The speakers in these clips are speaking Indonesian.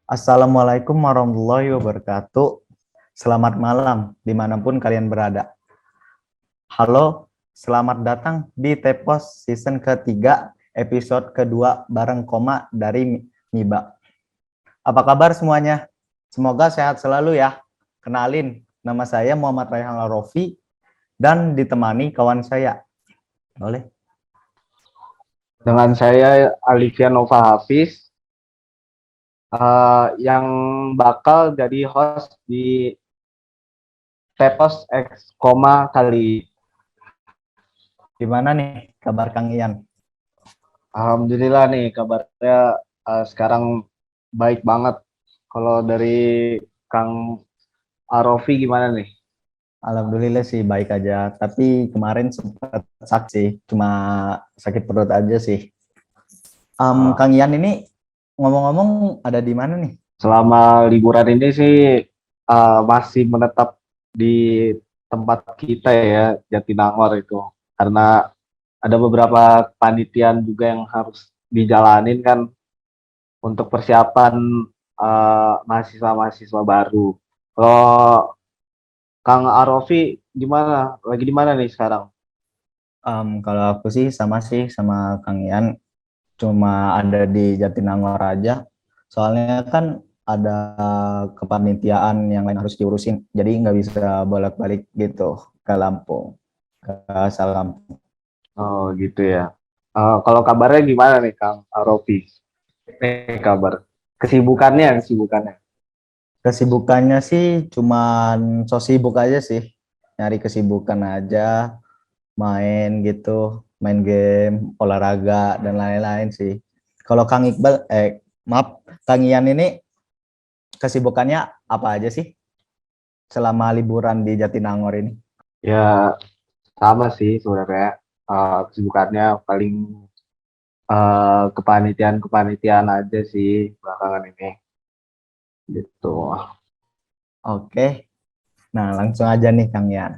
Assalamualaikum warahmatullahi wabarakatuh. Selamat malam dimanapun kalian berada. Halo, selamat datang di Tepos season ketiga, episode kedua bareng Koma dari Miba. Apa kabar semuanya? Semoga sehat selalu ya. Kenalin, nama saya Muhammad Raihan Rofi dan ditemani kawan saya. Boleh? Dengan saya Alivia Nova Hafiz, yang bakal jadi host di Tepos X Koma kali. Gimana nih kabar Kang Ian? Alhamdulillah nih kabarnya sekarang baik banget. Kalau dari Kang Arofi gimana nih? Alhamdulillah sih baik aja, tapi kemarin sempat sakit, cuma sakit perut aja sih. Uh, Kang Ian ini ngomong-ngomong ada di mana nih? Selama liburan ini sih masih menetap di tempat kita ya, Jatinangor itu. Karena ada beberapa panitian juga yang harus dijalanin kan untuk persiapan mahasiswa-mahasiswa baru. Kalau Kang Arofi gimana? Lagi di mana nih sekarang? Kalau aku sih sama Kang Ian, cuma ada di Jatinangor aja. Soalnya kan ada kepanitiaan yang lain harus diurusin, jadi nggak bisa bolak-balik gitu ke Lampung, ke asal Lampung. Oh gitu ya. Kalau kabarnya gimana nih Kang Arofi? Kabar. Kesibukannya. Kesibukannya sih cuman so sibuk aja sih, nyari kesibukan aja, main gitu, main game, olahraga dan lain-lain sih. Kalau Kang Iqbal, maaf, Kang Ian ini kesibukannya apa aja sih selama liburan di Jatinangor ini? Ya sama sih sebenarnya. Kesibukannya paling kepanitiaan aja sih belakangan ini. Gitu. Oke, nah langsung aja nih Kang Ian.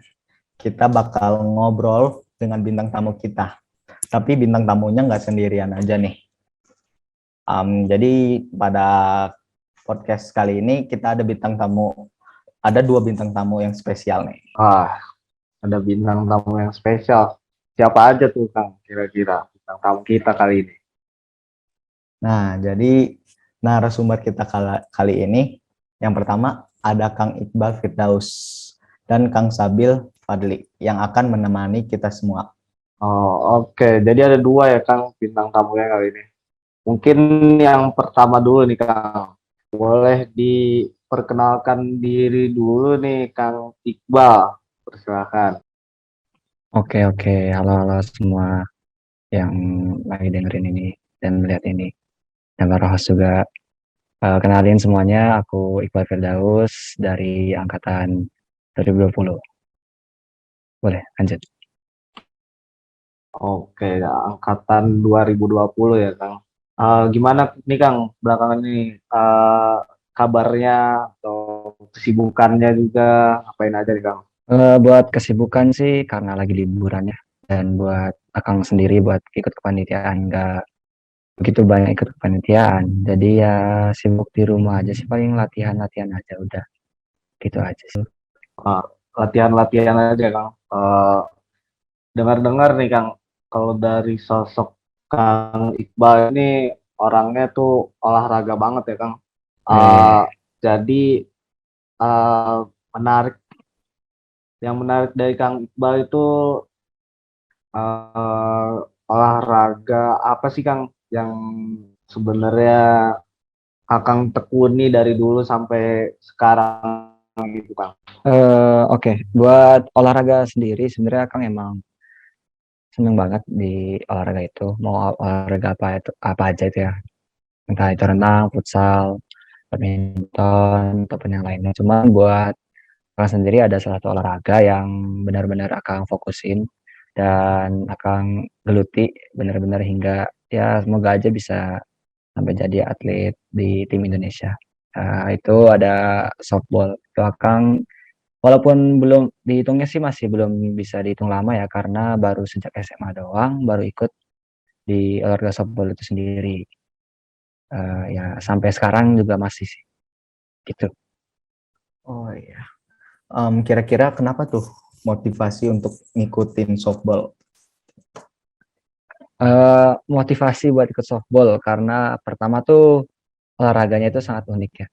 Kita bakal ngobrol dengan bintang tamu kita. Tapi bintang tamunya nggak sendirian aja nih. Jadi pada podcast kali ini kita ada bintang tamu, ada dua bintang tamu yang spesial nih. Ada bintang tamu yang spesial. Siapa aja tuh Kang kira-kira bintang tamu kita kali ini? Nah, jadi narasumber kita kali ini yang pertama ada Kang Iqbal Firdaus dan Kang Sabil Fadli yang akan menemani kita semua. Oh, oke. Jadi ada dua ya Kang bintang tamunya kali ini. Mungkin yang pertama dulu nih Kang. Boleh diperkenalkan diri dulu nih Kang Iqbal. Persilakan. Oke, oke. Halo, halo semua yang lagi dengerin ini dan melihat ini. Dan para host juga. Kenalin semuanya, aku Iqbal Firdaus dari Angkatan 2020. Boleh, lanjut. Oke, angkatan 2020 ya Kang. Gimana nih Kang belakangan ini kabarnya atau kesibukannya juga ngapain aja nih Kang? Buat kesibukan sih karena lagi liburan ya. Dan buat Akang sendiri buat ikut kepanitiaan, nggak begitu banyak ikut kepanitiaan. Jadi ya sibuk di rumah aja sih, paling latihan-latihan aja udah. Gitu aja sih. Uh, Latihan-latihan aja Kang. Dengar-dengar nih Kang, kalau dari sosok Kang Iqbal ini orangnya tuh olahraga banget ya Kang. Eh, Uh, jadi menarik, yang menarik dari Kang Iqbal itu uh, olahraga apa sih Kang yang sebenarnya Kakang tekuni dari dulu sampai sekarang gitu Kang? oke. Buat olahraga sendiri sebenarnya Akang emang seneng banget di olahraga itu, mau olahraga apa aja itu ya, entah itu renang, futsal, badminton ataupun yang lainnya. Cuman buat Akang sendiri ada salah satu olahraga yang benar-benar Akang fokusin dan Akang geluti benar-benar hingga ya semoga aja bisa sampai jadi atlet di tim Indonesia. Itu ada softball. Itu Akang walaupun belum dihitungnya sih masih belum bisa dihitung lama ya karena baru sejak SMA doang baru ikut di olahraga softball itu sendiri. Ya sampai sekarang juga masih sih gitu. Oh iya. Kira-kira kenapa tuh motivasi untuk ngikutin softball? Motivasi buat ikut softball karena pertama tuh olahraganya itu sangat unik ya.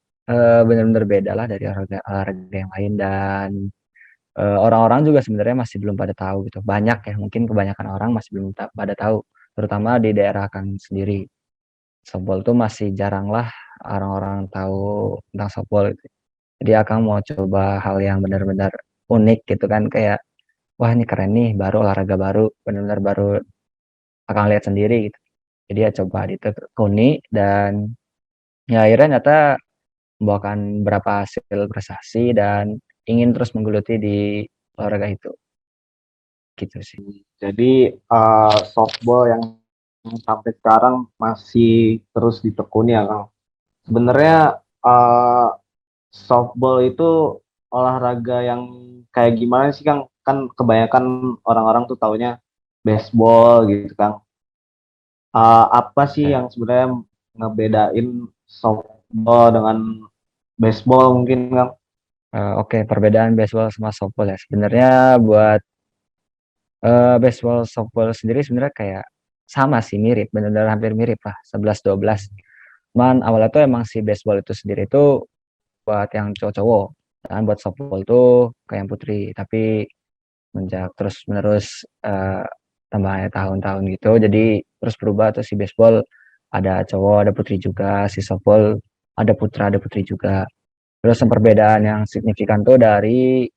Benar-benar beda lah dari olahraga yang lain, dan orang-orang juga sebenarnya masih belum pada tahu gitu. Banyak ya, mungkin kebanyakan orang masih belum pada tahu, terutama di daerah Kang sendiri. Softball tuh masih jarang lah orang-orang tahu tentang softball gitu. Jadi Akang mau coba hal yang benar-benar unik gitu kan, kayak wah ini keren nih, baru olahraga baru, benar-benar baru Akang lihat sendiri gitu. Jadi ya coba ditekuni, dan ya akhirnya nyata membawakan berapa hasil prestasi dan ingin terus menggeluti di olahraga itu gitu sih. Jadi softball yang sampai sekarang masih terus ditekuni ya Kang. Sebenarnya softball itu olahraga yang kayak gimana sih Kang? Kan kebanyakan orang-orang tuh taunya baseball gitu Kang. Apa sih Ya. yang sebenarnya ngebedain softball dengan baseball mungkin Kang? Oke, perbedaan baseball sama softball ya. Sebenarnya buat baseball softball sendiri sebenarnya kayak sama sih, mirip, benar-benar hampir mirip lah, 11-12. Cuman awalnya tuh emang si baseball itu sendiri itu buat yang cowok-cowok, dan buat softball tuh kayak yang putri. Tapi menjak terus menerus tambahnya tahun-tahun gitu, jadi terus berubah tuh si baseball ada cowok ada putri juga, si softball ada putra ada putri juga. Terus yang perbedaan yang signifikan tuh dari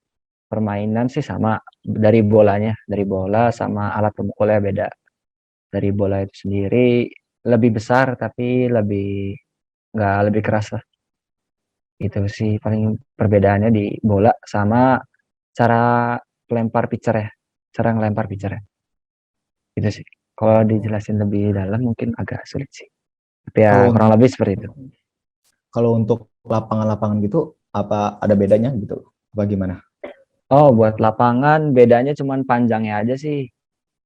permainan sih sama, dari bolanya, dari bola sama alat pemukulnya beda. Dari bola itu sendiri lebih besar tapi lebih nggak lebih keras lah. Itu sih paling perbedaannya di bola sama cara lempar pitcher ya, cara ngelempar pitcher ya. Itu sih. Kalau dijelasin lebih dalam mungkin agak sulit sih. Tapi ya Kalau kurang lebih seperti itu. kalau untuk lapangan-lapangan gitu, apa ada bedanya gitu? Apa gimana? Oh, buat lapangan bedanya cuman panjangnya aja sih.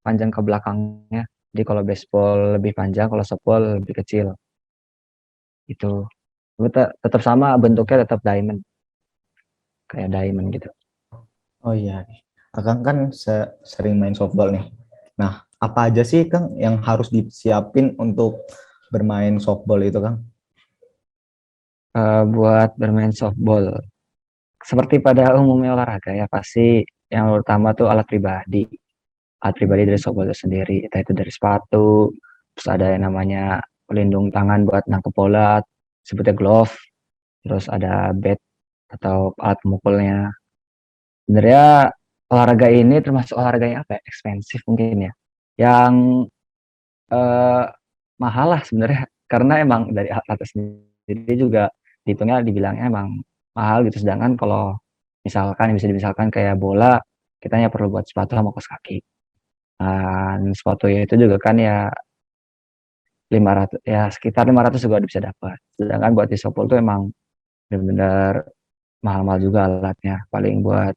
Panjang ke belakangnya. Jadi kalau baseball lebih panjang, kalau softball lebih kecil. Itu. Tetap sama, bentuknya tetap diamond. Kayak diamond gitu. Oh iya, Akang kan sering main softball nih. Nah, apa aja sih Kang yang harus disiapin untuk bermain softball itu Kang? Buat bermain softball. Seperti pada umumnya olahraga ya, pasti yang utama tuh alat pribadi. Alat pribadi dari softball itu sendiri. Entah itu dari sepatu, terus ada yang namanya pelindung tangan buat nangkep bola, sebutnya glove, terus ada bat atau alat pemukulnya. Sebenarnya olahraga ini termasuk olahraga yang apa ya? Ekspensif mungkin ya. Yang eh, mahal lah sebenarnya, karena emang dari alat sendiri juga dihitungnya dibilangnya emang mahal gitu. Sedangkan kalau misalkan bisa dimisalkan kayak bola, kita hanya perlu buat sepatu sama kaos kaki. Dan sepatu itu juga kan ya 500, ya sekitar 500 juga udah bisa dapat. Sedangkan buat di softball tuh emang benar-benar mahal-mahal juga alatnya. Paling buat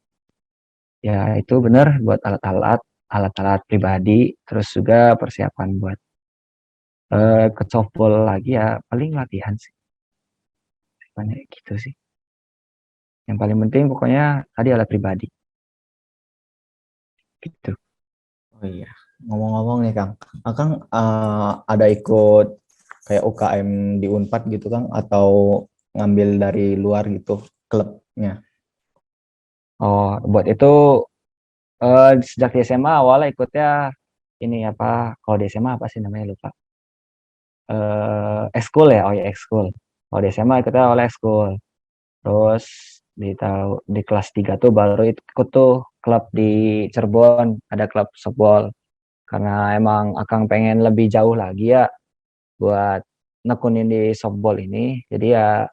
ya itu bener buat alat-alat pribadi, terus juga persiapan buat ke softball lagi ya paling latihan sih. Banyak gitu sih. Yang paling penting pokoknya tadi alat pribadi gitu. Oh iya, ngomong-ngomong nih Kang, Akang ada ikut kayak UKM di Unpad gitu Kang, atau ngambil dari luar gitu klubnya? Oh, buat itu sejak di SMA awalnya ikutnya ini apa? Kalau di SMA apa sih namanya, lupa. Ekskul ya, oh ya ekskul. Kalau di SMA ikutnya oleh ekskul. Terus di kelas 3 tuh baru ikut tuh klub di Cirebon, ada klub softball. Karena emang Akang pengen lebih jauh lagi ya buat nekunin di softball ini. Jadi ya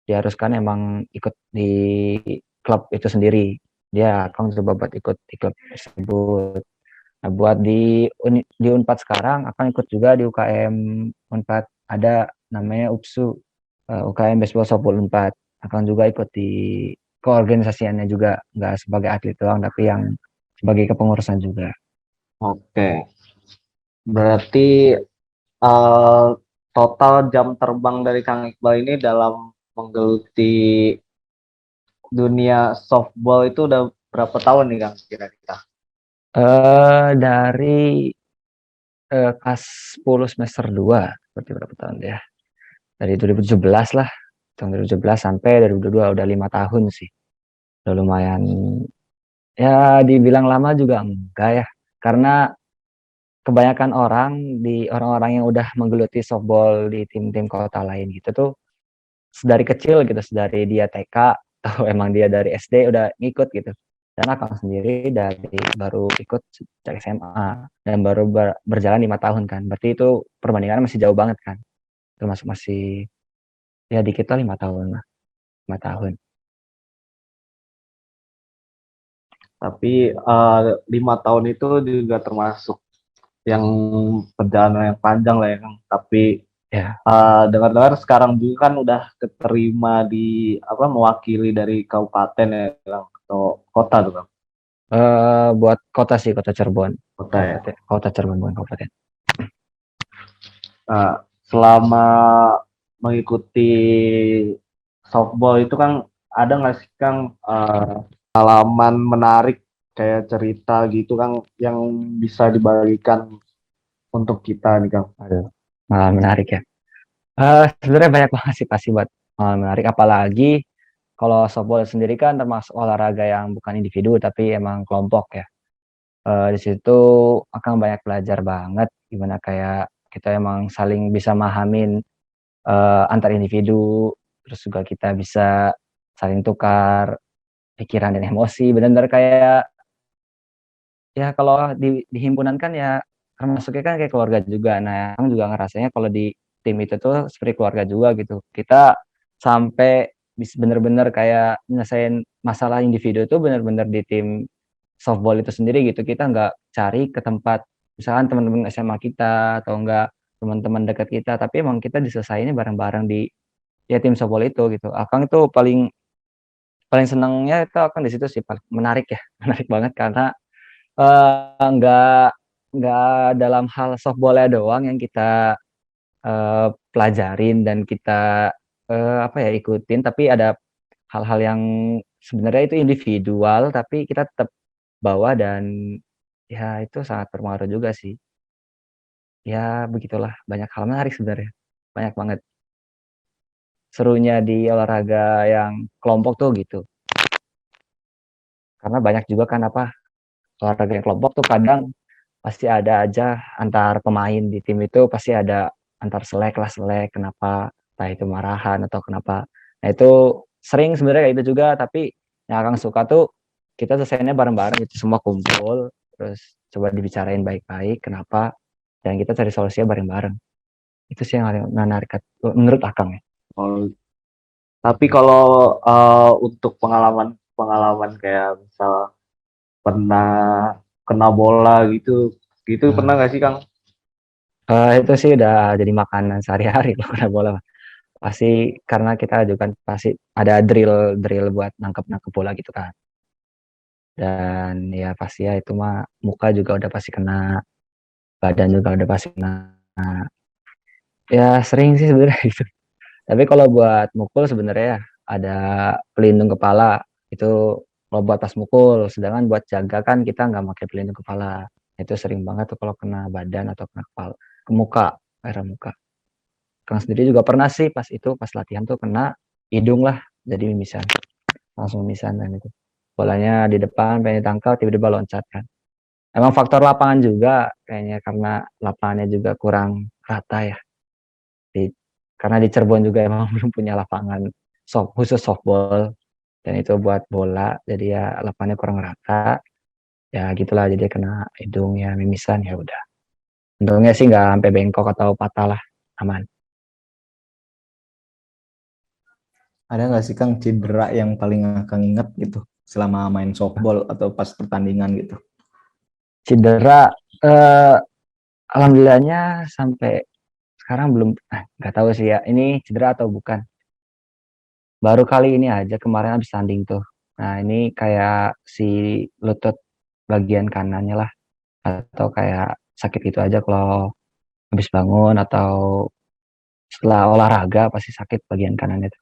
diharuskan emang ikut di klub itu sendiri. Dia Akang coba buat ikut di klub tersebut. Nah, buat di Unpad sekarang Akang ikut juga di UKM Unpad, ada namanya UPSU, UKM Baseball Softball Unpad. Akang juga ikut di keorganisasiannya juga, nggak sebagai atlet doang, tapi yang sebagai kepengurusan juga. Oke. Berarti eh, total jam terbang dari Kang Iqbal ini dalam menggeluti dunia softball itu udah berapa tahun nih Kang kira-kira? Dari kelas 10 semester 2, berarti berapa tahun ya? Dari 2017 lah, tahun 2017 sampai 2022 udah 5 tahun sih. Udah lumayan, ya dibilang lama juga enggak ya, karena kebanyakan orang-orang yang udah menggeluti softball di tim-tim kota lain gitu tuh dari kecil gitu, dari dia TK atau emang dia dari SD udah ngikut gitu. Dan Akang sendiri baru ikut sejak SMA dan baru berjalan 5 tahun kan. Berarti itu perbandingannya masih jauh banget kan. Termasuk masih ya dikit lah 5 tahun lah, 5 tahun. Tapi 5 tahun itu juga termasuk yang perjalanan yang panjang lah ya Kang. Tapi Ya, dengar-dengar sekarang juga kan udah keterima di apa mewakili dari kabupaten ya Kang, atau kota tuh Kang. buat kota sih, kota Cirebon. Kota ya. Kabupaten, kota Cirebon bukan kabupaten. Nah, selama mengikuti softball itu Kang ada nggak sih Kang pengalaman menarik kayak cerita gitu Kang yang bisa dibagikan untuk kita nih Kang? Aduh, malah menarik ya. Sebenarnya banyak banget sih pasti buat menarik, apalagi kalau softball sendiri kan termasuk olahraga yang bukan individu tapi emang kelompok ya. Di situ akan banyak belajar banget gimana kayak kita emang saling bisa mahamin antar individu, terus juga kita bisa saling tukar pikiran dan emosi, benar-benar kayak ya kalau di himpunan kan ya termasuknya kan kayak keluarga juga. Nah, Akang juga ngerasanya kalau di tim itu tuh seperti keluarga juga gitu. Kita sampai bener-bener kayak nyelesain masalah individu tuh bener-bener di tim softball itu sendiri gitu. Kita nggak cari ke tempat misalkan teman-teman SMA kita atau enggak teman-teman dekat kita, tapi emang kita diselesainnya bareng-bareng di ya tim softball itu gitu. Akang itu paling paling senangnya itu Akang di situ sih, paling menarik ya, menarik banget karena nggak dalam hal softball-nya doang yang kita pelajarin dan kita apa ya ikutin, tapi ada hal-hal yang sebenarnya itu individual, tapi kita tetap bawa dan ya itu sangat berpengaruh juga sih. Ya begitulah, banyak hal menarik sebenarnya, banyak banget. Serunya di olahraga yang kelompok tuh gitu, karena banyak juga kan apa olahraga yang kelompok tuh kadang pasti ada aja antar pemain di tim itu pasti ada antar selek lah selek kenapa entah itu marahan atau kenapa. Nah itu sering sebenarnya kayak gitu juga tapi yang Akang suka tuh kita selesainya bareng-bareng itu semua kumpul terus coba dibicarain baik-baik kenapa dan kita cari solusinya bareng-bareng. Itu sih yang paling menarik menurut Akang ya. Oh, tapi kalau untuk pengalaman kayak misal pernah kena bola gitu, gitu pernah Nah, nggak sih Kang? itu sih udah jadi makanan sehari-hari kalau kena bola pasti karena kita juga kan pasti ada drill drill buat nangkep nangkep bola gitu kan. Dan ya pasti ya itu mah muka juga udah pasti kena, badan juga udah pasti kena. Nah, ya sering sih sebenarnya itu. Tapi kalau buat mukul sebenarnya ya ada pelindung kepala itu kalau buat pas mukul. Sedangkan buat jaga kan kita nggak pakai pelindung kepala. Itu sering banget tuh kalau kena badan atau kena kepala, ke muka, area muka. Kang sendiri juga pernah sih pas itu pas latihan tuh kena hidung lah, jadi mimisan, langsung mimisan dan itu. Bolanya di depan pengen ditangkal tiba-tiba loncat kan. Emang faktor lapangan juga kayaknya karena lapangannya juga kurang rata ya. Di, karena di Cirebon juga emang belum punya lapangan khusus softball dan itu buat bola jadi ya lapangannya kurang rata. Ya gitulah jadi kena hidung ya mimisan ya udah. Untungnya sih nggak sampai bengkok atau patah lah, aman. Ada nggak sih Kang cedera yang paling Kang inget gitu selama main softball atau pas pertandingan gitu? Cedera eh, alhamdulillahnya sampai sekarang belum nggak tahu sih ya ini cedera atau bukan. Baru kali ini aja kemarin habis tanding tuh. Nah, ini kayak si lutut bagian kanannya lah atau kayak sakit gitu aja kalau habis bangun atau setelah olahraga pasti sakit bagian kanan itu.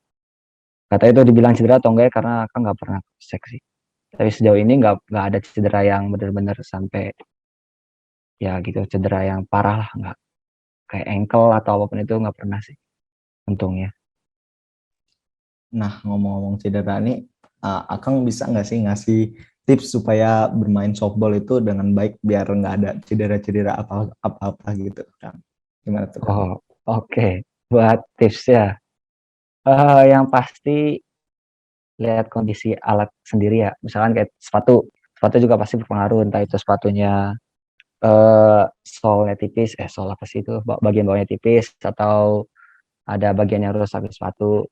Katanya itu dibilang cedera atau enggak ya, karena Akang nggak pernah cek sih. Tapi sejauh ini nggak ada cedera yang benar-benar sampai ya gitu, cedera yang parah lah, nggak kayak ankle atau apapun itu nggak pernah sih, untungnya. Nah, ngomong-ngomong cedera nih, Akang bisa nggak sih ngasih tips supaya bermain softball itu dengan baik biar nggak ada cedera-cedera apa-apa gitu, Kang? Gimana tuh, Kang? Oh, oke. Buat tips ya, yang pasti lihat kondisi alat sendiri ya. Misalkan kayak sepatu juga pasti berpengaruh, entah itu sepatunya solnya tipis, sol apa sih itu, bagian bawahnya tipis, atau ada bagian yang rusak di sepatu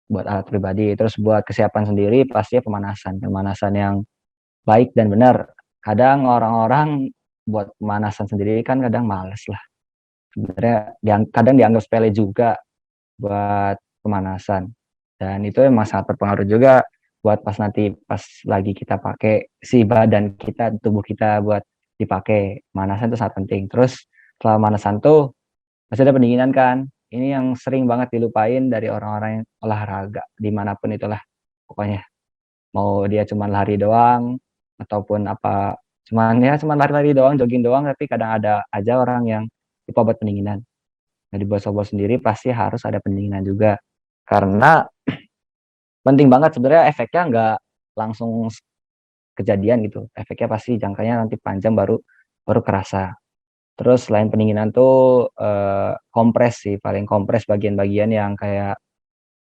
buat alat pribadi. Terus buat kesiapan sendiri pasti pemanasan yang baik dan benar. Kadang orang-orang buat pemanasan sendiri kan kadang males lah. Sebenarnya kadang dianggap sepele juga buat pemanasan. Dan itu emang sangat berpengaruh juga buat pas lagi kita pakai si badan kita, tubuh kita buat dipakai. Pemanasan itu sangat penting. Terus setelah pemanasan tuh pasti ada pendinginan kan. Ini yang sering banget dilupain dari orang-orang yang olahraga dimanapun itulah. Pokoknya mau dia cuma lari doang ataupun apa, cuman lari-lari doang, jogging doang, tapi kadang ada aja orang yang lupa buat pendinginan. Nah, di buat softball sendiri pasti harus ada pendinginan juga, karena penting banget sebenarnya. Efeknya nggak langsung kejadian gitu, efeknya pasti jangkanya nanti panjang, baru baru kerasa. Terus selain pendinginan tuh kompres sih, paling kompres bagian-bagian yang kayak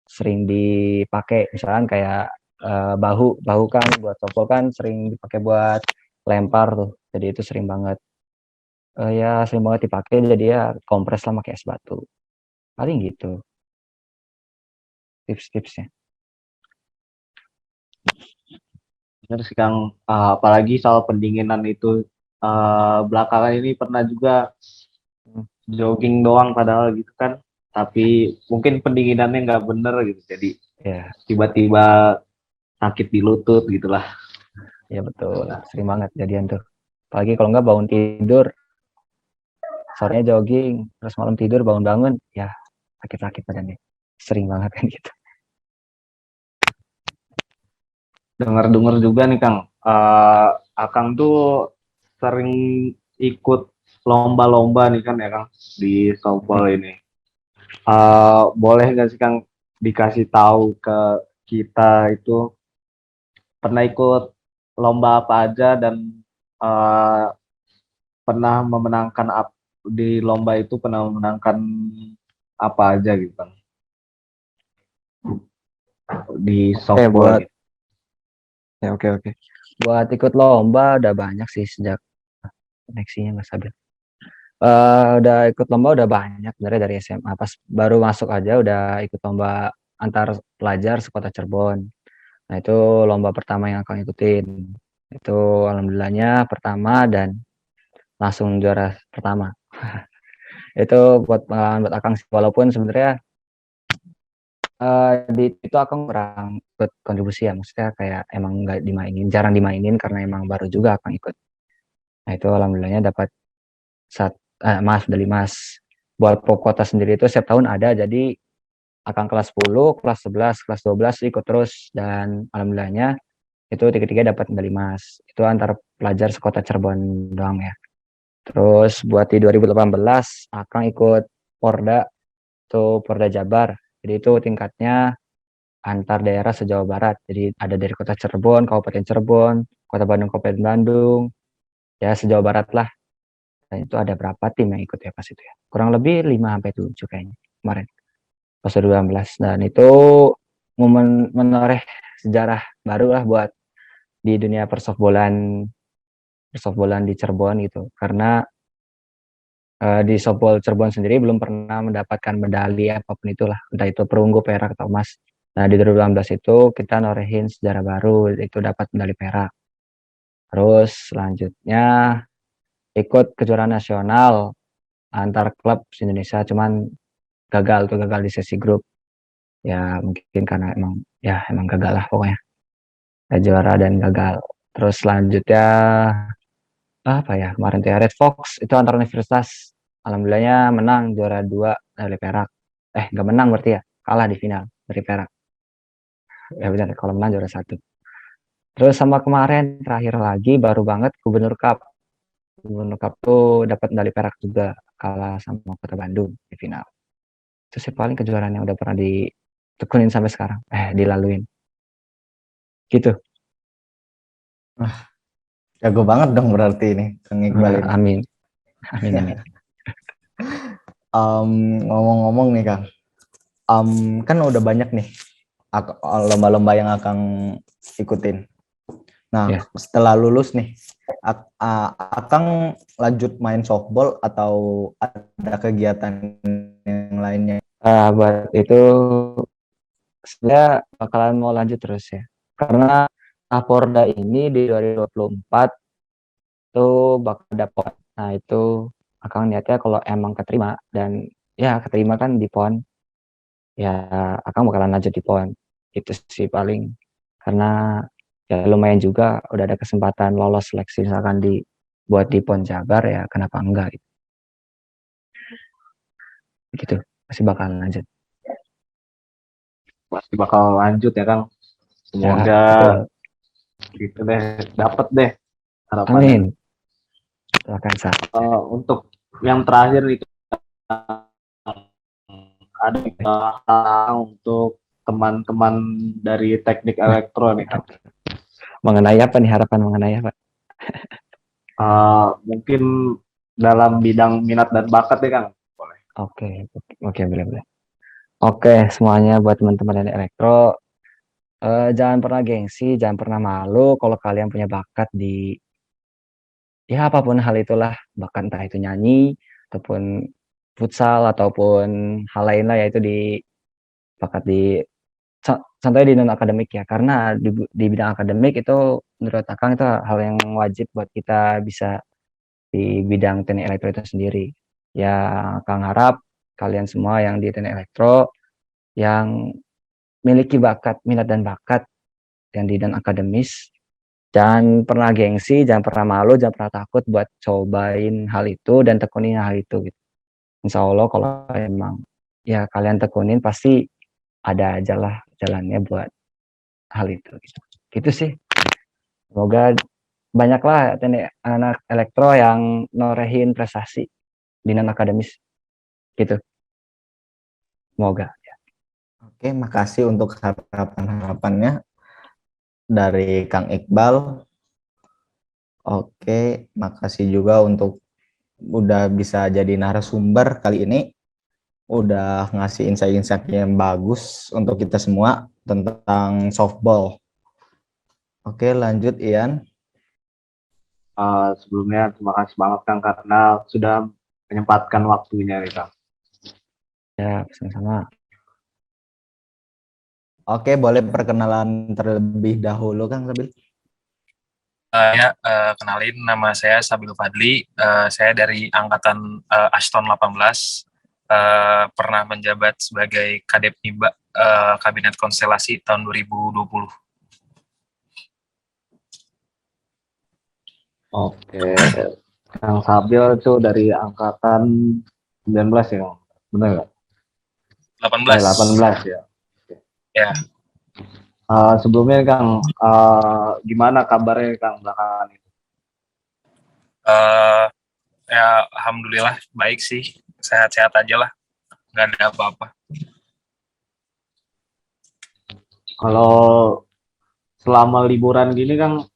sering dipakai, misalkan kayak bahu bahu kan buat softball kan sering dipakai buat lempar tuh, jadi itu sering banget ya sering banget dipakai, jadi ya kompres lah pakai es batu, paling gitu tips-tipsnya. Bener sih Kang. Apalagi soal pendinginan itu, belakangan ini pernah juga jogging doang padahal gitu kan, tapi mungkin pendinginannya nggak bener gitu, jadi Ya, tiba-tiba sakit di lutut gitulah. ya betul, sering banget jadian tuh, apalagi kalau nggak bangun tidur sorenya jogging, terus malam tidur bangun-bangun ya sakit-sakit badannya, sering banget kan gitu. Dengar-dengar juga nih Kang, Akang tuh sering ikut lomba-lomba nih kan ya Kang, di softball ini. Boleh nggak sih Kang dikasih tahu ke kita itu pernah ikut lomba apa aja, dan uh, pernah memenangkan di lomba itu, pernah memenangkan apa aja gitu Kang di Oke softball buat gitu. ya oke oke buat ikut lomba udah banyak sih sejak koneksinya nggak stabil. Udah ikut lomba udah banyak dari SMA, pas baru masuk aja udah ikut lomba antar pelajar sekota Cirebon. Nah itu lomba pertama yang akan ikutin, itu alhamdulillahnya pertama dan langsung juara pertama. Itu buat pengalaman buat Akang sih, walaupun sebenarnya di itu Akang kurang ikut kontribusi ya, maksudnya kayak emang nggak dimainin, jarang dimainin karena emang baru juga Akang ikut. Nah itu alhamdulillahnya dapat emas, medali emas. Buat pop kota sendiri itu setiap tahun ada, jadi Akang kelas 10, kelas 11, kelas 12 ikut terus, dan alhamdulillahnya itu tiga-tiga dapat medali emas. Itu antar pelajar sekota Cirebon doang ya. Terus buat di 2018 Akang ikut Porda, itu Porda Jabar. Jadi itu tingkatnya antar daerah se-Jawa Barat. Jadi ada dari kota Cirebon, Kabupaten Cirebon, Kota Bandung, Kabupaten Bandung, ya se-Jawa Barat lah. Dan itu ada berapa tim yang ikut ya pas itu ya? Kurang lebih 5 sampai 7 kayaknya kemarin pas 2018. Dan itu momen menoreh sejarah baru lah buat di dunia persoftballan di Cirebon gitu. Karena di softball Cirebon sendiri belum pernah mendapatkan medali apapun itulah, entah itu perunggu, perak atau emas. Nah di 2018 itu kita norehin sejarah baru, itu dapat medali perak. Terus selanjutnya ikut kejuaraan nasional antar klub Indonesia, cuman gagal di sesi grup ya, mungkin karena emang gagal lah pokoknya, juara dan gagal. Terus selanjutnya apa ya, kemarin tuh ya Red Fox itu antar universitas, alhamdulillahnya menang juara 2 medali perak. nggak menang berarti ya, kalah di final dari Perak. Ya benar, kalau menang juara 1. Terus sama kemarin terakhir lagi baru banget Gubernur Cup. Gubernur Cup tuh dapat medali perak juga, kalah sama Kota Bandung di final. Itu sih paling kejuaraan yang udah pernah ditekunin sampai sekarang. Dilaluin. Gitu. Jago banget dong berarti ini Kang Iqbal ini. Amin. Amin, amin. Ngomong-ngomong nih Kang, kan udah banyak nih lomba-lomba yang akan ikutin. Nah, Ya. setelah lulus nih, Akang lanjut main softball atau ada kegiatan yang lainnya? Buat itu sebenarnya bakalan mau lanjut terus ya. Karena Aporda ini di 2024 tuh bakal ada PON. Nah itu Akang niatnya kalau emang keterima dan ya keterima kan di PON, ya Akang bakalan lanjut di PON. Itu sih paling. Karena ya lumayan juga udah ada kesempatan lolos seleksi misalkan buat di PON Jabar, ya kenapa enggak gitu. Masih bakalan lanjut. Pasti bakal lanjut ya Kang. Ya, Semoga betul. gitu deh, dapat deh harapannya. Amin. Silakan Sa. Untuk yang terakhir itu ada untuk teman-teman dari teknik elektronik. Mengenai apa nih, harapan mengenai apa? Mungkin dalam bidang minat dan bakat ya Kang. Boleh. Oke, boleh. Oke, semuanya buat teman-teman dari elektro, jangan pernah gengsi, jangan pernah malu kalau kalian punya bakat di ya apapun hal itulah, bahkan entah itu nyanyi ataupun futsal ataupun hal lain lah, yaitu di bakat di contohnya di non akademik ya, karena di bidang akademik itu menurut Akang itu hal yang wajib buat kita bisa di bidang teknik elektro itu sendiri. Ya, Akang harap kalian semua yang di teknik elektro yang miliki bakat, minat dan bakat yang di dan akademis, jangan pernah gengsi, jangan pernah malu, jangan pernah takut buat cobain hal itu dan tekunin hal itu gitu. Insya Allah kalau emang ya kalian tekunin pasti ada aja lah jalannya buat hal itu gitu. Gitu sih. Semoga banyaklah anak elektro yang norehin prestasi di non akademis gitu. Semoga. Oke, makasih untuk harapan-harapannya dari Kang Iqbal. Oke, makasih juga untuk udah bisa jadi narasumber kali ini. Udah ngasih insight-insight yang bagus untuk kita semua tentang softball. Oke, lanjut Ian. Sebelumnya terima kasih banget Kang karena sudah menyempatkan waktunya nih Kang. Ya, sama-sama. Oke, boleh perkenalan terlebih dahulu Kang Sabil. Kenalin, nama saya Sabil Fadli. Saya dari angkatan Ashton 18. Pernah menjabat sebagai Kadep MIBA Kabinet Konstelasi tahun 2020. Oke, Kang Sabil itu dari angkatan 19 ya Kang? Benar nggak? 18. 18 ya. Ya. Sebelumnya Kang, gimana kabarnya Kang belakangan ini? Ya, alhamdulillah baik sih, sehat-sehat aja lah, nggak ada apa-apa. Kalau selama liburan gini Kang,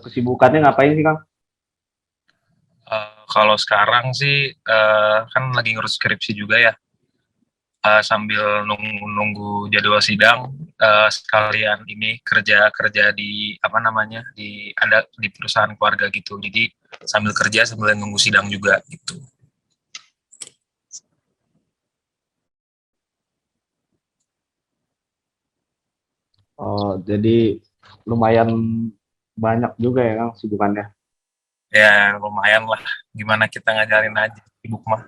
kesibukannya ngapain sih Kang? Kalau sekarang sih kan lagi ngurus skripsi juga ya, sambil nunggu jadwal sidang, sekalian ini kerja di apa namanya ada di perusahaan keluarga gitu, jadi sambil kerja sambil nunggu sidang juga gitu. Jadi lumayan banyak juga ya Kang sibukannya. Ya lumayan lah, gimana kita ngajarin aja, sibuk mah.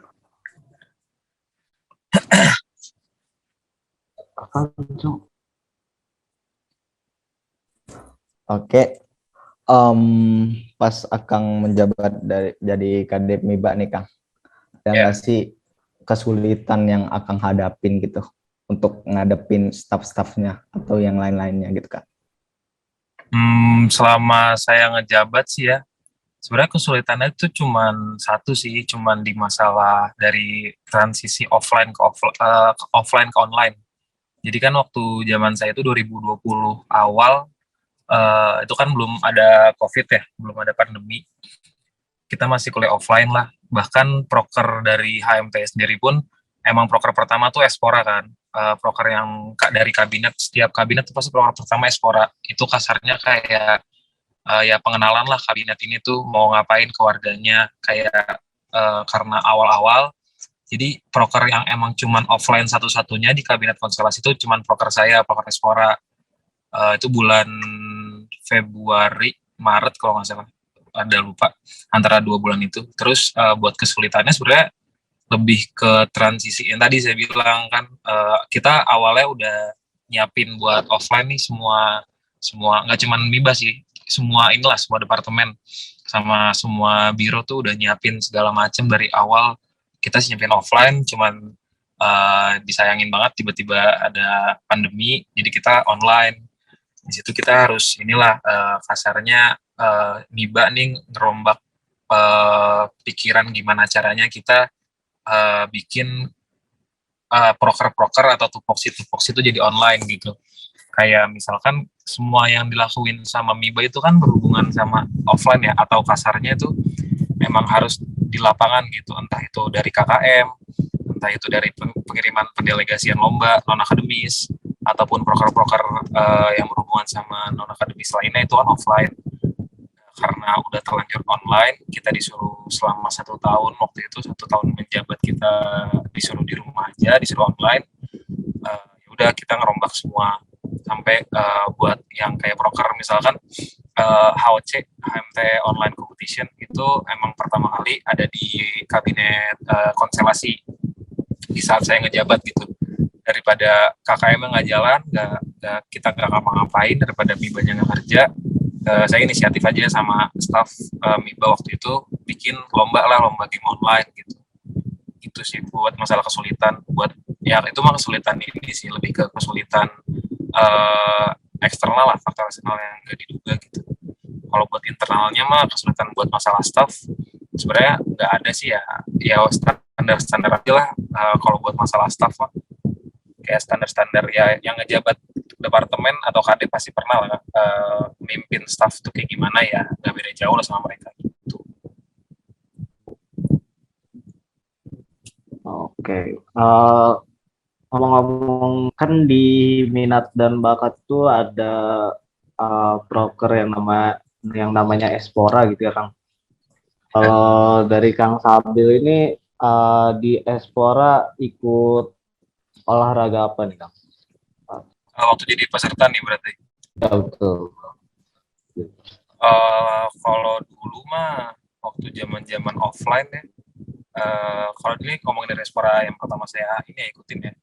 Oke, pas Akang menjabat jadi Kadep MIBA nih Kang, ada nggak sih kesulitan yang Akang hadapin gitu untuk ngadepin staff-staffnya atau yang lain-lainnya gitu Kak? Selama saya ngejabat sih ya, sebenarnya kesulitannya itu cuman satu sih, cuman di masalah dari transisi offline ke online. Jadi kan waktu zaman saya itu 2020 awal, itu kan belum ada COVID ya, belum ada pandemi. Kita masih kuliah offline lah. Bahkan proker dari HMT sendiri pun emang proker pertama tuh Espora kan. Proker yang dari kabinet, setiap kabinet tuh pasti proker pertama Espora. Itu kasarnya kayak ya pengenalan lah kabinet ini tuh mau ngapain ke warganya, kayak karena awal-awal. Jadi proker yang emang cuman offline satu-satunya di kabinet konstelasi itu cuman proker saya, proker Espora. Itu bulan Februari, Maret kalau nggak salah. Ada lupa antara 2 bulan itu. Terus buat kesulitannya sebenarnya lebih ke transisi yang tadi saya bilang kan, kita awalnya udah nyiapin buat offline nih semua nggak cuman MIBA sih, semua inilah semua departemen sama semua biro tuh udah nyiapin segala macam dari awal. Kita nyiapin offline, cuman disayangin banget tiba-tiba ada pandemi, jadi kita online. Di situ kita harus inilah kasarnya MIBA nih ngerombak pikiran gimana caranya kita bikin proker-proker atau tupoksi itu jadi online gitu. Kayak misalkan semua yang dilakuin sama MIBA itu kan berhubungan sama offline ya, atau kasarnya itu memang harus di lapangan gitu, entah itu dari KKM, entah itu dari pengiriman pendelegasian lomba non-akademis, ataupun proker-proker yang berhubungan sama non-akademis lainnya itu kan offline. Karena udah terlanjur online, kita disuruh selama 1 tahun, waktu itu 1 tahun menjabat kita disuruh di rumah aja, disuruh online. Ya udah kita ngerombak semua sampai buat yang kayak proker misalkan HOC HMT online competition itu emang pertama kali ada di kabinet konstelasi di saat saya ngejabat gitu. Daripada KKM nggak jalan, kita nggak ngapa-ngapain, daripada MIBA-nya nggak kerja, saya inisiatif aja sama staff MIBA waktu itu bikin lomba game online gitu. Itu sih buat masalah kesulitan, buat ya itu mah kesulitan ini sih, lebih ke kesulitan eksternal lah, faktor eksternal yang nggak diduga gitu. Kalau buat internalnya mah kesulitan buat masalah staff sebenarnya nggak ada sih ya standar aja lah. Kalau buat masalah staff mah kayak standar ya yang ngejabat departemen atau kadep pasti pernah lah mimpin staff tuh kayak gimana ya, nggak beda jauh lah sama mereka gitu. Oke. Ngomong-ngomong kan di minat dan bakat tuh ada proker yang namanya Espora gitu ya Kang. Kalau dari Kang Sabil ini di Espora ikut olahraga apa nih Kang? Waktu jadi peserta nih berarti. Ya, betul. Kalau dulu mah waktu zaman offline ya. Kalau ini ngomongin dari Espora yang pertama saya ini ya ikutin ya.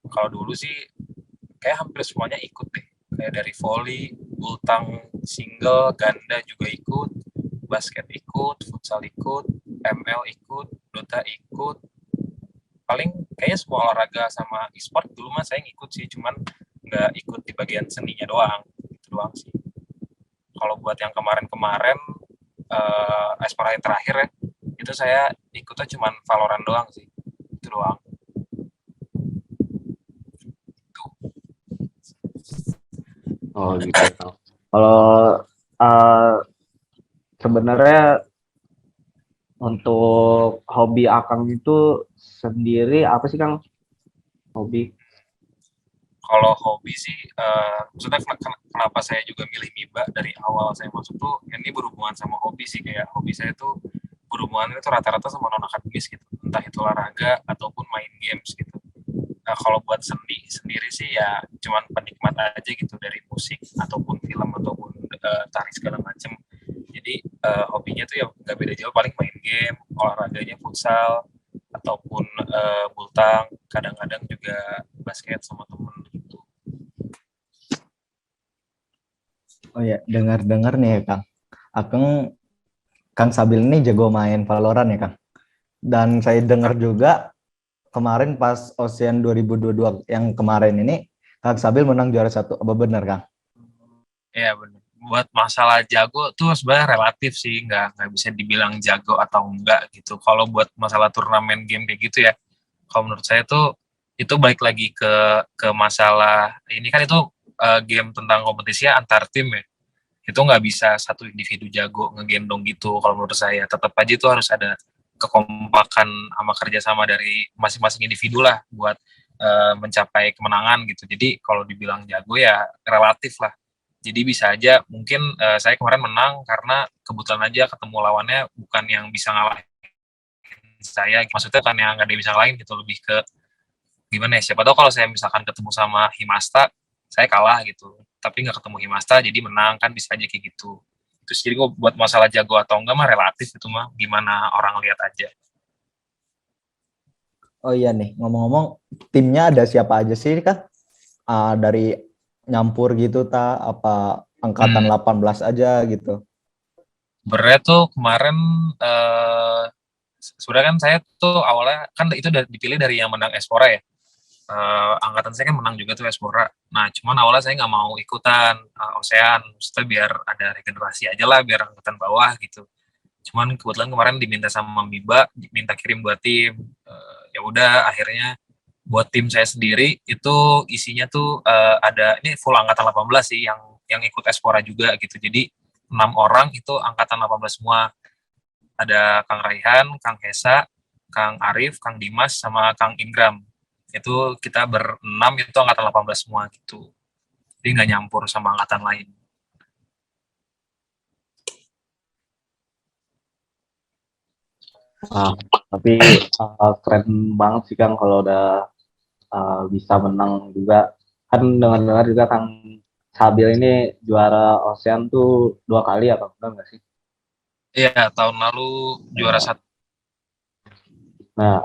Kalau dulu sih kayak hampir semuanya ikut deh. Kayak dari volley, bultang, single, ganda juga ikut, basket ikut, futsal ikut, ML ikut, Dota ikut. Paling kayaknya semua olahraga sama e-sport dulu mah saya ngikut sih, cuman nggak ikut di bagian seninya doang. Itu doang sih. Kalau buat yang kemarin-kemarin, Espora yang terakhir ya, itu saya ikutnya cuman Valorant doang sih. Itu doang. Oh gitu. Kalau sebenarnya untuk hobi Akang itu sendiri apa sih Kang? Hobi? Kalau hobi sih, maksudnya kenapa saya juga milih MIBA dari awal saya masuk tuh, ini berhubungan sama hobi sih, kayak hobi saya tuh berhubungan itu rata-rata sama non-akademis gitu, entah itu olahraga ataupun main games gitu. Nah, kalau buat sendiri sih ya cuman penikmat aja gitu, dari musik ataupun film ataupun tari segala macem. Jadi hobinya tuh ya nggak beda jauh, paling main game, olahraganya futsal ataupun bultang, kadang-kadang juga basket sama temen gitu. Oh ya, dengar-dengar nih ya Kang. Kang Sabil ini jago main Valorant ya Kang. Dan saya dengar juga kemarin pas Ocean 2022 yang kemarin ini Kang Sabil menang juara 1. Apa benar, Kang? Iya benar. Buat masalah jago tuh sebenarnya relatif sih, nggak bisa dibilang jago atau enggak gitu. Kalau buat masalah turnamen game kayak gitu ya, kalau menurut saya tuh itu balik lagi ke masalah ini kan itu game tentang kompetisi antar tim ya. Itu nggak bisa satu individu jago ngegendong gitu. Kalau menurut saya tetap aja itu harus ada kekompakan sama kerjasama dari masing-masing individu lah buat mencapai kemenangan gitu. Jadi kalau dibilang jago ya relatif lah. Jadi bisa aja mungkin saya kemarin menang karena kebetulan aja ketemu lawannya bukan yang bisa ngalahin saya. Maksudnya kan yang nggak ada yang bisa ngalahin gitu, lebih ke gimana ya, siapa tahu kalau saya misalkan ketemu sama Himasta, saya kalah gitu. Tapi nggak ketemu Himasta, jadi menang, kan bisa aja kayak gitu. Terus jadi kok buat masalah jago atau enggak mah relatif itu mah, gimana orang lihat aja. Oh iya nih, ngomong-ngomong, timnya ada siapa aja sih, Kang? Dari nyampur gitu, apa angkatan 18 aja gitu? Sebenarnya tuh kemarin sebenarnya kan saya tuh awalnya kan itu dipilih dari yang menang Espora ya. Angkatan saya kan menang juga tuh Espora. Nah, cuman awalnya saya nggak mau ikutan Ocean, maksudnya biar ada regenerasi aja lah, biar angkatan bawah gitu. Cuman kebetulan kemarin diminta sama Miba, minta kirim buat tim. Ya udah, akhirnya buat tim saya sendiri itu isinya tuh ada ini full angkatan 18 sih yang ikut Espora juga gitu. Jadi 6 orang itu angkatan 18 semua. Ada Kang Raihan, Kang Hesa, Kang Arif, Kang Dimas, sama Kang Ingram. Itu kita berenam itu angkatan 18 semua gitu. Jadi nggak nyampur sama angkatan lain. Nah, tapi keren banget sih Kang kalau udah bisa menang juga. Kan dengar-dengar juga Kang Sabil ini juara Ocean tuh 2 kali apa enggak nggak sih? Iya, tahun lalu juara Nah, satu. nah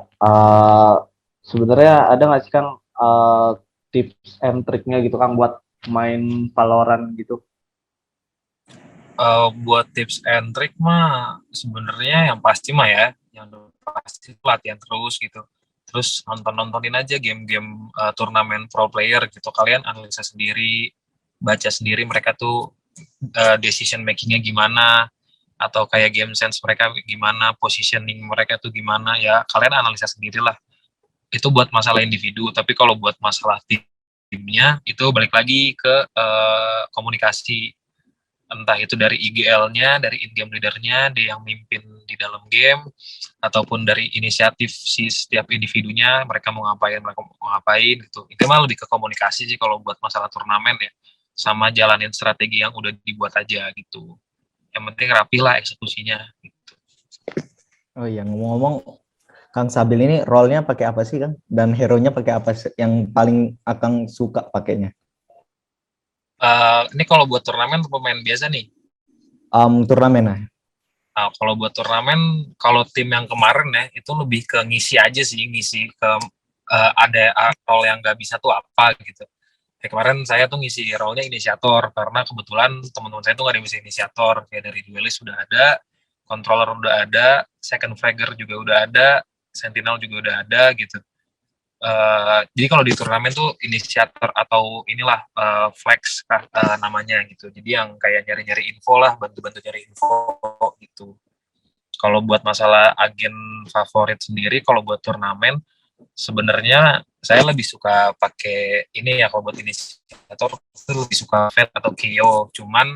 sebenarnya ada nggak sih Kang tips and triknya gitu Kang buat main Valorant gitu? Buat tips and trick mah sebenarnya yang pasti mah ya, yang pasti latihan terus gitu. Terus nontonin aja game-game turnamen pro player gitu. Kalian analisa sendiri, baca sendiri mereka tuh decision makingnya gimana, atau kayak game sense mereka gimana, positioning mereka tuh gimana, ya kalian analisa sendirilah. Itu buat masalah individu, tapi kalau buat masalah timnya itu balik lagi ke komunikasi, entah itu dari IGL-nya, dari in-game leader-nya, dia yang mimpin di dalam game, ataupun dari inisiatif si setiap individunya, mereka mau ngapain gitu. Itu mah lebih ke komunikasi sih kalau buat masalah turnamen ya, sama jalanin strategi yang udah dibuat aja gitu. Yang penting rapi lah eksekusinya gitu. Oh iya, ngomong-ngomong, Kang Sabil ini role-nya pakai apa sih, Kang? Dan hero-nya pakai apa yang paling Akang suka pakainya? Ini kalau buat turnamen pemain biasa nih. Turnamen lah. Nah, kalau buat turnamen, kalau tim yang kemarin ya, itu lebih ke ngisi aja sih, ngisi ke ada role yang nggak bisa tuh apa gitu. Kayak kemarin saya tuh ngisi role-nya inisiator, karena kebetulan teman-teman saya tuh nggak ada yang bisa inisiator. Kayak dari duelist sudah ada, controller udah ada, second fragger juga udah ada, sentinel juga udah ada gitu. Jadi kalau di turnamen tuh inisiator atau inilah flex namanya gitu. Jadi yang kayak nyari-nyari info lah, bantu-bantu nyari info gitu. Kalau buat masalah agen favorit sendiri, kalau buat turnamen sebenarnya saya lebih suka pakai ini ya, kalau buat inisiator lebih suka Fed atau Kyo. Cuman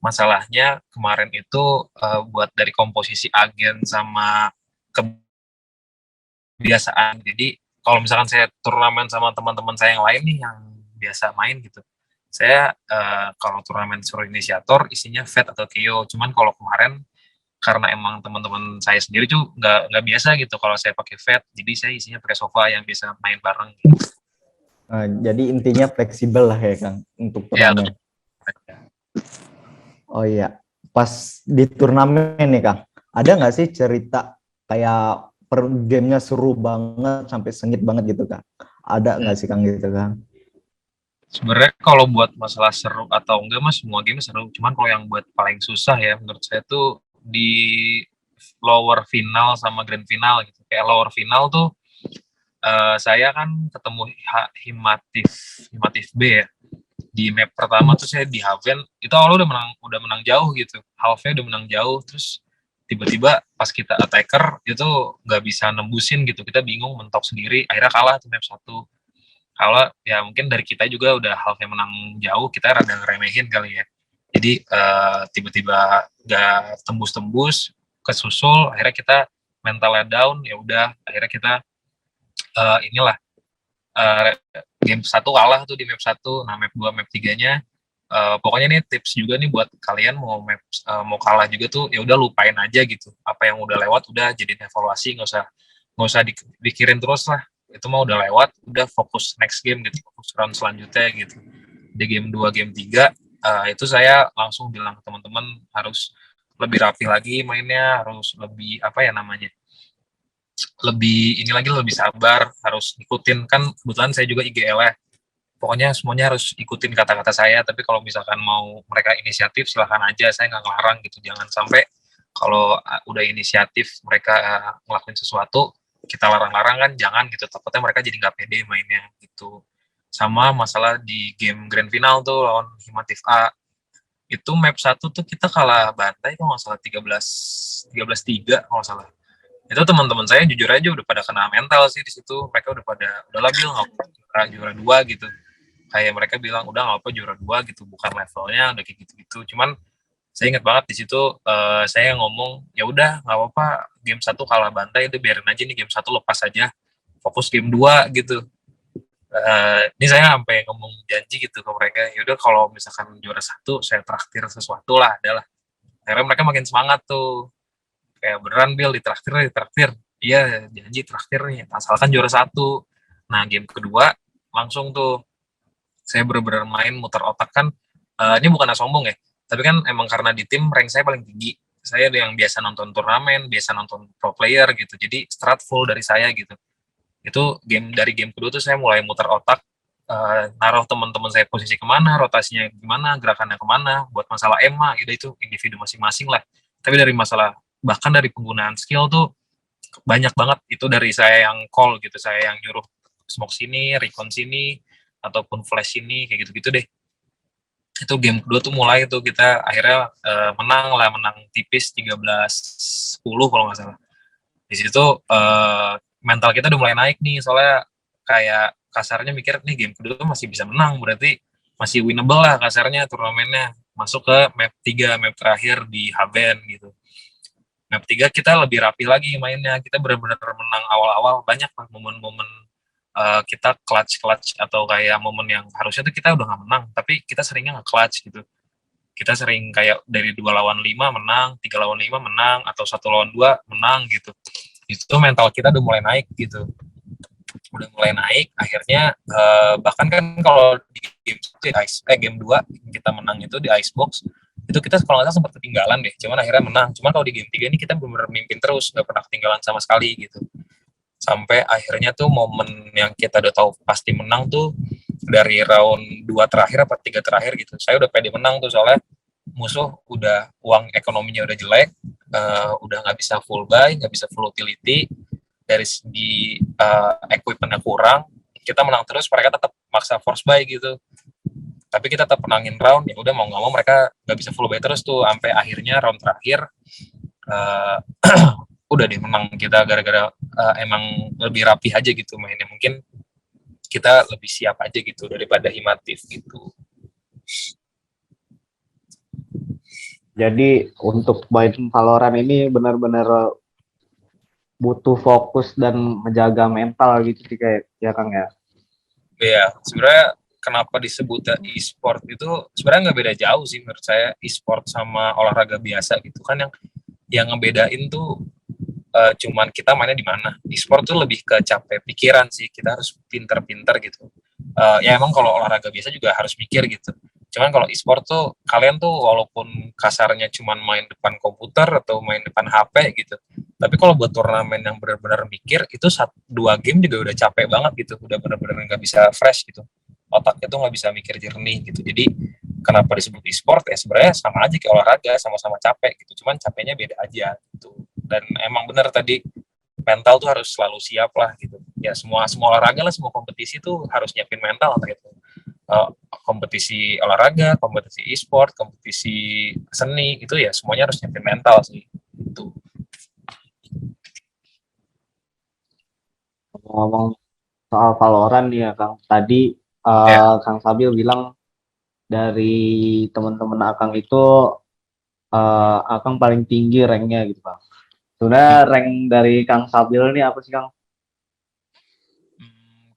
masalahnya kemarin itu buat dari komposisi agen sama kebiasaan. Jadi kalau misalkan saya turnamen sama teman-teman saya yang lain nih yang biasa main gitu, saya kalau turnamen suruh inisiator isinya Fed atau Kyo. Cuman kalau kemarin karena emang teman-teman saya sendiri tuh nggak biasa gitu kalau saya pakai Fed, jadi saya isinya pakai sofa yang bisa main bareng gitu. Jadi intinya fleksibel lah ya, Kang, untuk Ya, turnamen. Oh iya, pas di turnamen nih, Kang, ada nggak sih cerita kayak per gamenya seru banget sampai sengit banget gitu, Kang? Ada nggak sih, Kang, gitu, Kang? sebenarnya kalau buat masalah seru atau enggak mas, semua game seru. Cuman kalau yang buat paling susah ya menurut saya tuh di lower final sama grand final gitu. Kayak lower final tuh Saya kan ketemu Himatif B ya. Di map pertama tuh saya di Haven, itu awalnya udah menang jauh gitu. Halfnya udah menang jauh, terus tiba-tiba pas kita attacker itu nggak bisa nembusin gitu. Kita bingung mentok sendiri, akhirnya kalah tuh map satu. Kalau ya mungkin dari kita juga udah halfnya menang jauh, kita rada ngeremehin kali ya. Jadi tiba-tiba nggak tembus-tembus, kesusul, akhirnya kita mentalnya down, ya udah, akhirnya kita inilah uh, game satu kalah tuh di map satu. Nah map 2 map 3-nya pokoknya nih tips juga nih buat kalian mau kalah juga tuh ya udah lupain aja gitu. Apa yang udah lewat udah jadiin evaluasi, nggak usah dipikirin terus lah. Itu mah udah lewat, udah fokus next game gitu, fokus round selanjutnya gitu. Di game 2 game 3 itu saya langsung bilang ke teman-teman harus lebih rapi lagi mainnya, harus lebih apa ya namanya, lebih ini lagi, lebih sabar, harus ikutin. Kan kebetulan saya juga IGL ya, pokoknya semuanya harus ikutin kata-kata saya. Tapi kalau misalkan mau mereka inisiatif silahkan aja, saya nggak ngelarang gitu. Jangan sampai kalau udah inisiatif mereka ngelakuin sesuatu kita larang-larang, kan jangan gitu, takutnya mereka jadi nggak pede mainnya gitu. Sama masalah di game grand final tuh lawan Himatif A, itu map satu tuh kita kalah bantai kalau nggak salah 13-3 kalau nggak salah. Itu teman-teman saya jujur aja udah pada kena mental sih di situ. Mereka udah pada udah labil, nggak apa juara 2 gitu. Kayak mereka bilang udah nggak apa juara 2 gitu, bukan levelnya udah kayak gitu-gitu. Cuman saya ingat banget di situ saya ngomong ya udah nggak apa-apa, game satu kalah bantai itu biarin aja nih, game satu lepas aja, fokus game 2 gitu. Ini saya sampai ngomong janji gitu ke mereka, ya udah kalau misalkan juara satu saya traktir sesuatu lah adalah. Akhirnya mereka makin semangat tuh, kayak beneran Bill ditraktir, iya janji traktir nih asalkan juara satu. Nah game kedua langsung tuh saya bener-bener main muter otak kan. Ini bukan sombong ya, tapi kan emang karena di tim rank saya paling tinggi, saya yang biasa nonton turnamen, biasa nonton pro player gitu, jadi strat full dari saya gitu. Itu dari game kedua tuh saya mulai muter otak, naruh teman-teman saya posisi kemana, rotasinya gimana, gerakannya kemana. Buat masalah EMA itu individu masing-masing lah, tapi dari masalah bahkan dari penggunaan skill tuh banyak banget itu dari saya yang call gitu, saya yang nyuruh smoke sini, recon sini, ataupun flash sini, kayak gitu-gitu deh. Itu game kedua tuh mulai tuh kita akhirnya menang tipis 13-10 kalau nggak salah. Di situ mental kita udah mulai naik nih, soalnya kayak kasarnya mikir nih game kedua masih bisa menang, berarti masih winnable lah kasarnya turnamennya. Masuk ke map 3, map terakhir di Haben gitu. Map 3 kita lebih rapi lagi mainnya, kita benar-benar menang awal-awal, banyak lah momen-momen kita clutch atau kayak momen yang harusnya tuh kita udah nggak menang, tapi kita seringnya nge-clutch gitu. Kita sering kayak dari 2 lawan 5 menang, 3 lawan 5 menang, atau 1 lawan 2 menang gitu. Itu mental kita udah mulai naik gitu. Udah mulai naik, akhirnya bahkan kan kalau di game 2 kita menang itu di Icebox, itu kita kalau nggak salah sempat ketinggalan deh, cuman akhirnya menang. Cuman kalau di game 3 ini kita benar-benar mimpin terus, nggak pernah ketinggalan sama sekali gitu. Sampai akhirnya tuh momen yang kita udah tahu pasti menang tuh dari round 2 terakhir apa 3 terakhir gitu. Saya udah pede menang tuh, soalnya musuh udah uang ekonominya udah jelek, udah nggak bisa full buy, nggak bisa full utility, dari segi equipmentnya kurang, kita menang terus, mereka tetap maksa force buy gitu. Tapi kita tetap menangin round, ya udah mau nggak mau mereka nggak bisa full buy terus tuh, sampai akhirnya round terakhir udah deh menang kita gara-gara emang lebih rapi aja gitu mainnya. Mungkin kita lebih siap aja gitu daripada Himatif gitu. Jadi untuk main Valorant ini benar-benar butuh fokus dan menjaga mental gitu sih kayak ya Kang ya. Iya, sebenarnya kenapa disebut e-sport itu sebenarnya nggak beda jauh sih menurut saya, e-sport sama olahraga biasa gitu kan. Yang ngebedain tuh cuman kita mainnya di mana. E-sport tuh lebih ke capek pikiran sih, kita harus pinter-pinter gitu. Ya emang kalau olahraga biasa juga harus mikir gitu. Cuman kalau e-sport tuh kalian tuh walaupun kasarnya cuman main depan komputer atau main depan HP gitu, tapi kalau buat turnamen yang benar-benar mikir itu 2 game juga udah capek banget gitu, udah benar-benar nggak bisa fresh gitu, otaknya tuh nggak bisa mikir jernih gitu. Jadi kenapa disebut e-sport ya sebenarnya sama aja kayak olahraga, sama-sama capek gitu, cuman capeknya beda aja gitu. Dan emang benar tadi mental tuh harus selalu siap lah gitu. ya semua olahraga lah, semua kompetisi tuh harus nyiapin mental, entah itu uh, kompetisi olahraga, kompetisi e-sport, kompetisi seni, itu ya semuanya harus nyiapin mental sih itu. Ngomong soal Valorant nih ya Kang. Tadi Ya. Kang Sabil bilang dari teman-teman Akang itu Akang paling tinggi ranknya gitu Kang. Sebenarnya rank dari Kang Sabil ini apa sih Kang?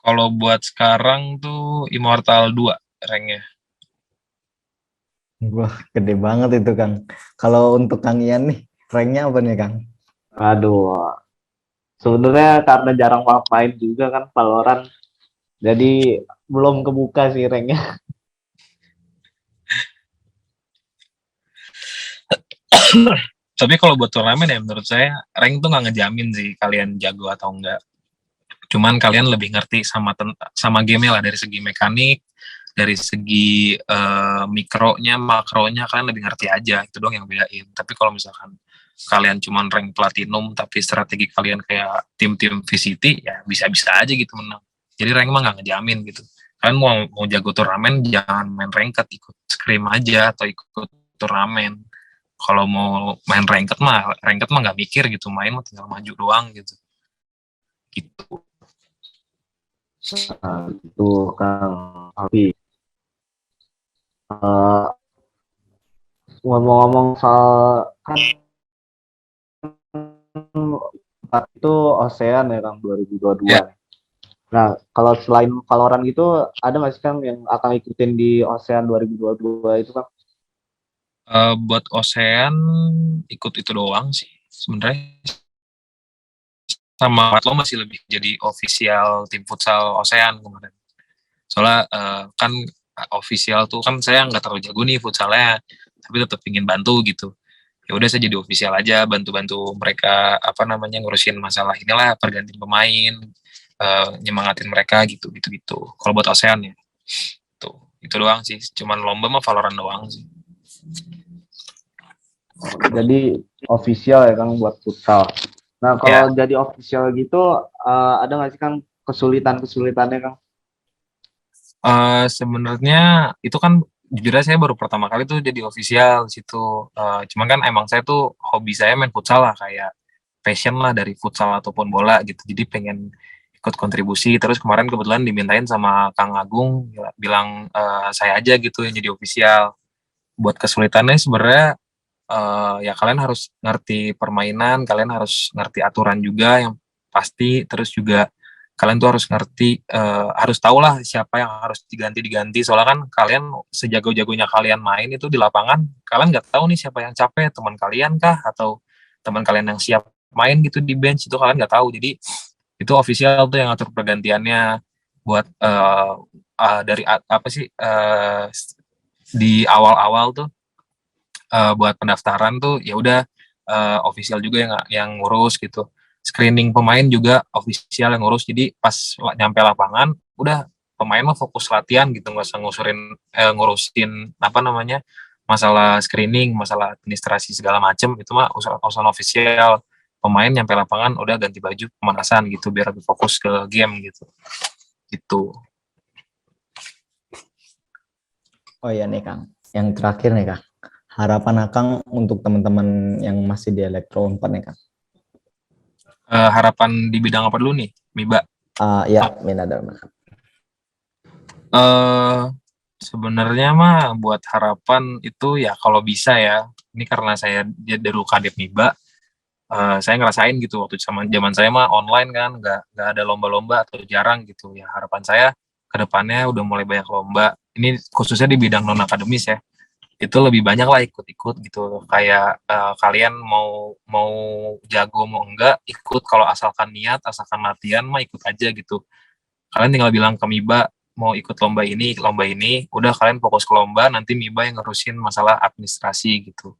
Kalau buat sekarang tuh Immortal 2 ranknya. Wah, gede banget itu, Kang. Kalau untuk Kang Ian nih, ranknya apa nih, Kang? Aduh, sebenarnya karena jarang main juga kan Valorant, jadi belum kebuka sih ranknya. Tapi kalau buat turnamen ya menurut saya rank tuh nggak ngejamin sih kalian jago atau enggak. Cuman kalian lebih ngerti sama game lah, dari segi mekanik, dari segi mikronya, makronya kalian lebih ngerti aja, itu doang yang bedain. Tapi kalau misalkan kalian cuman rank platinum tapi strategi kalian kayak tim-tim VCT, ya bisa-bisa aja gitu menang. Jadi rank mah nggak ngejamin gitu. Kalian mau jago turnamen jangan main ranked, ikut scrim aja atau ikut turnamen. Kalau mau main ranked mah nggak mikir gitu, main mah tinggal maju doang gitu. Gitu. Nah, itu Kang Alfi. Eh, Ngomong-ngomong soal kan itu ASEAN ya Kang 2022 Ya, nih. Nah, kalau selain Valorant gitu ada nggak sih Kang yang akan ikutin di ASEAN 2022 itu Kang? buat Ocean ikut itu doang sih sebenarnya, sama lo masih lebih jadi official tim futsal Ocean kemarin. Soalnya kan official tuh kan saya nggak terlalu jago nih futsalnya, tapi tetap ingin bantu gitu. Ya udah saya jadi official aja, bantu-bantu mereka apa namanya ngurusin masalah inilah pergantian pemain, nyemangatin mereka gitu gitu gitu. Kalau buat Ocean ya tuh itu doang sih, cuman lomba mah Valorant doang sih. Jadi official ya Kang buat futsal. Nah, Ya, kalau jadi official gitu ada nggak sih Kang kesulitan-kesulitannya Kang? Sebenarnya itu kan jujur aja saya baru pertama kali tuh jadi official di situ. Cuman kan emang saya tuh hobi saya main futsal lah, kayak passion lah dari futsal ataupun bola gitu. Jadi pengen ikut kontribusi. Terus kemarin kebetulan dimintain sama Kang Agung, bilang saya aja gitu yang jadi official. Buat kesulitannya sebenarnya ya kalian harus ngerti permainan, kalian harus ngerti aturan juga yang pasti, terus juga kalian tuh harus ngerti, harus tahu lah siapa yang harus diganti soalnya kan kalian sejago-jagonya kalian main itu di lapangan, kalian nggak tahu nih siapa yang capek, teman kalian kah atau teman kalian yang siap main gitu di bench, itu kalian nggak tahu. Jadi itu official tuh yang ngatur pergantiannya buat dari apa sih di awal-awal tuh buat pendaftaran tuh ya udah official juga yang ngurus gitu. Screening pemain juga official yang ngurus. Jadi pas nyampe lapangan udah pemain mah fokus latihan gitu, nggak usah ngurusin apa namanya masalah screening, masalah administrasi segala macem, itu mah urusan official. Pemain nyampe lapangan udah ganti baju pemanasan gitu biar lebih fokus ke game gitu. Gitu. Oh iya nih, Kang. Yang terakhir nih, Kang. Harapan Akang untuk teman-teman yang masih di Elektro 4 nih, Kang. Harapan di bidang apa dulu nih, Miba? Ya, Mina dan Kang. eh Sebenarnya mah buat harapan itu ya kalau bisa ya, ini karena saya dari Kadep Miba, saya ngerasain gitu waktu zaman saya mah online kan, nggak ada lomba-lomba atau jarang gitu ya. Harapan saya ke depannya udah mulai banyak lomba. Ini khususnya di bidang non akademis ya, itu lebih banyak lah ikut-ikut gitu. Kayak kalian mau mau jago mau enggak ikut, kalau asalkan niat, asalkan latihan mah ikut aja gitu. Kalian tinggal bilang ke Miba mau ikut lomba ini, udah kalian fokus ke lomba, nanti Miba yang ngurusin masalah administrasi gitu,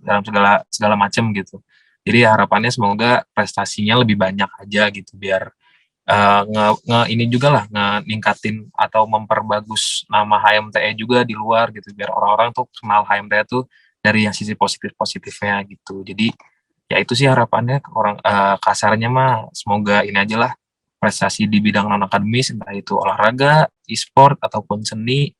dalam segala segala macam gitu. Jadi harapannya semoga prestasinya lebih banyak aja gitu, biar ini juga lah ningkatin atau memperbagus nama HMTE juga di luar gitu, biar orang-orang tuh kenal HMTE tuh dari yang sisi positifnya gitu. Jadi ya itu sih harapannya, orang kasarnya mah semoga ini aja lah, prestasi di bidang non-akademis, entah itu olahraga, e-sport, ataupun seni,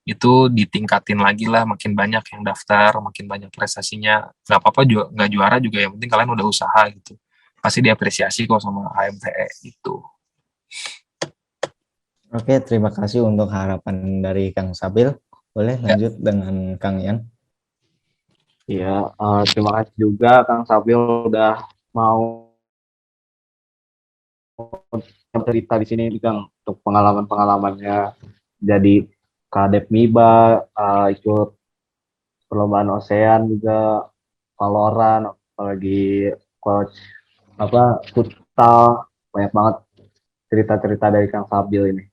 itu ditingkatin lagi lah, makin banyak yang daftar, makin banyak prestasinya. Nggak apa-apa juga, nggak juara juga, yang penting kalian udah usaha gitu. Pasti diapresiasi kok sama HMTE gitu. Oke, terima kasih untuk harapan dari Kang Sabil. Boleh lanjut dengan Kang Ian. Iya, terima kasih juga Kang Sabil udah mau cerita di sini Kang untuk pengalaman-pengalamannya jadi Kadep MIBA, ikut perlombaan ASEAN juga, Valorant, apalagi coach futsal, banyak banget cerita-cerita dari Kang Sabil ini.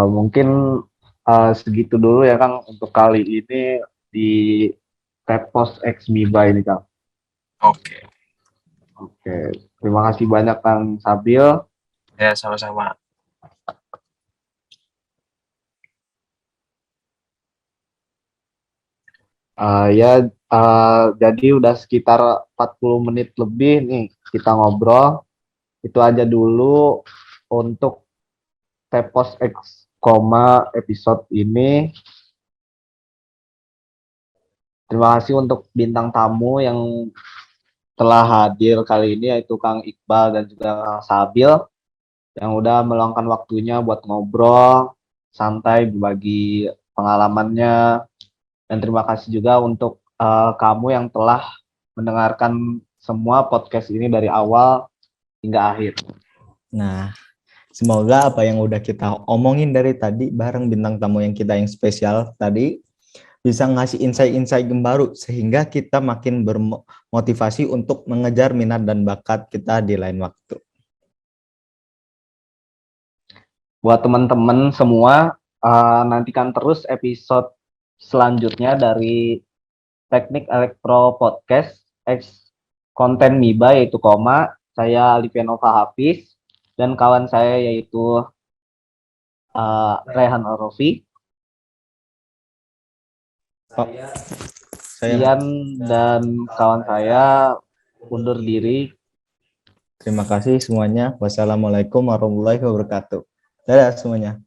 Mungkin segitu dulu ya Kang untuk kali ini di Tepos X MIBA ini Kang. Oke. Oke, terima kasih banyak Kang Sabil. Ya, sama-sama. Jadi udah sekitar 40 menit lebih nih kita ngobrol. Itu aja dulu untuk Tepos X, episode ini. Terima kasih untuk bintang tamu yang telah hadir kali ini, yaitu Kang Iqbal dan juga Kang Sabil, yang udah meluangkan waktunya buat ngobrol, santai, berbagi pengalamannya. Dan terima kasih juga untuk kamu yang telah mendengarkan semua podcast ini dari awal hingga akhir. Nah, semoga apa yang udah kita omongin dari tadi bareng bintang tamu yang kita yang spesial tadi bisa ngasih insight-insight baru sehingga kita makin bermotivasi untuk mengejar minat dan bakat kita di lain waktu. Buat teman-teman semua, nantikan terus episode selanjutnya dari Teknik Elektro Podcast X konten MIBA, yaitu saya Livianova Hafiz dan kawan saya yaitu Rehan Orofi. Ian dan kawan saya undur diri. Terima kasih semuanya. Wassalamualaikum warahmatullahi wabarakatuh. Dadah semuanya.